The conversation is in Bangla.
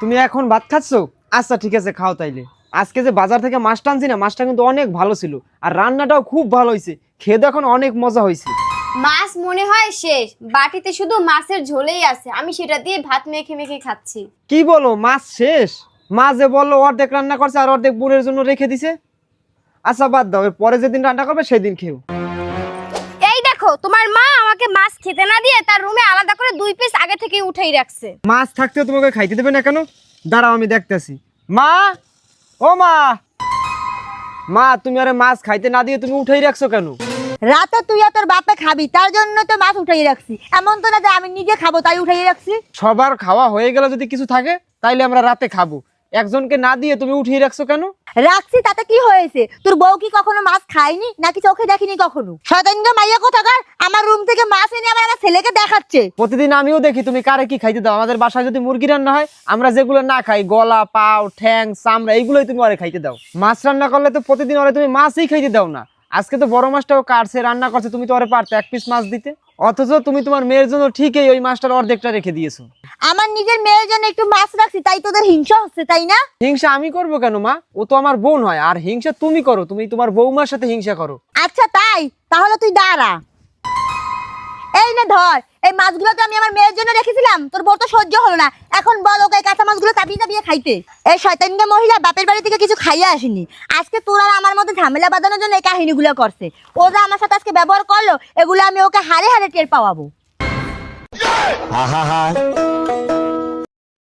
তুমি এখন ভাত খাচ্ছো? আচ্ছা ঠিক আছে, খাও তাইলে। আজকে যে বাজার থেকে মাছটা আনছি না, মাছটা কিন্তু অনেক ভালো ছিল, আর রান্নাটাও খুব ভালো হয়েছে। খেয়ে দেখো অনেক মজা হয়েছে। মাছ মনে হয় শেষ, বাটিতে শুধু মাছের ঝোলেই আছে, আমি সেটা দিয়ে ভাত মেখে মেখে খাচ্ছি। কি বলো, মাছ শেষ? মা যে বললো অর্ধেক রান্না করছে আর অর্ধেক বোনের জন্য রেখে দিছে। আচ্ছা বাদ দাও, এর পরে যেদিন রান্না করবে সেদিন খেও। এই দেখো, তোমার মা আমাকে মাছ খেতে না দিয়ে তার রুমে আলাদা করে 2 পিস আগে থেকে উঠেই রাখছে। মাছ থাকতেও তোমাকে খাইতে দেবে না কেন? দাঁড়াও আমি দেখতেছি। মা, ও মা, মা তুমি আরে মাছ খাইতে না দিয়ে তুমি উঠেই রাখছো কেন? রাতে তুই আর তোর বাপে খাবি, তার জন্য তো মাছ উঠাই রাখছি। এমন তো না যে আমি নিজে খাবো তাই উঠাই রাখছি। সবার খাওয়া হয়ে গেল যদি কিছু থাকে তাইলে আমরা রাতে খাবো, একজনকে না দিয়ে তুমি উঠিয়ে রাখছো কেন? রাখছি তাতে কি হয়েছে? তোর বউ কি কখনো মাছ খায়নি নাকি চোখে দেখিনি কখনো? শয়তানটা মাইয়া কোথাকার আমার রুম থেকে মাছ এনে আমার ছেলেকে দেখাচ্ছে। প্রতিদিন আমিও দেখি তুমি কারে কি খাইতে দাও। আমাদের বাসায় যদি মুরগি রান্না হয়, আমরা যেগুলো না খাই, গলা, পাও, ঠ্যাং, চামড়া, এইগুলোই তুমি ওরে খাইতে দাও। মাছ রান্না করলে তো প্রতিদিন ওরে তুমি মাছই খাইতে দাও না। আজকে তো বড় মাছটাও কাটছে, রান্না করছে, তুমি তো ওরে পারতে 1 পিস মাছ দিতে। অথচ তুমি তোমার মেয়ের জন্য ঠিকই ওই মাছটার অর্ধেকটা রেখে দিয়েছো। আমার নিজের মেয়ের জন্য একটু মাছ রাখছি, তাই তোদের হিংসা হচ্ছে তাই না? হিংসা আমি করবো কেন মা? ও তো আমার বোন হয়। আর হিংসা তুমি করো, তুমি তোমার বৌমার সাথে হিংসা করো। আচ্ছা তাই, তাহলে তুই দাঁড়া। এই না ধর, এই মাছগুলো তো আমি আমার মেয়ের জন্য রেখেছিলাম, তোর বউ তো সহ্য হলো না। এখন বল ওকে কাঁচা মাছগুলো চাপিয়ে চাপিয়ে খাইতে। এই শয়তানটা মহিলা বাপের বাড়ি থেকে কিছু খাইয়ে আসেনি, আজকে তোর আর আমার মধ্যে ঝামেলা বাঁধানোর জন্য এই কাহিনীগুলো করছে। ও যা আমার সাথে আজকে ব্যবহার করলো, এগুলো আমি ওকে হারে হারে টের পাওয়াবো।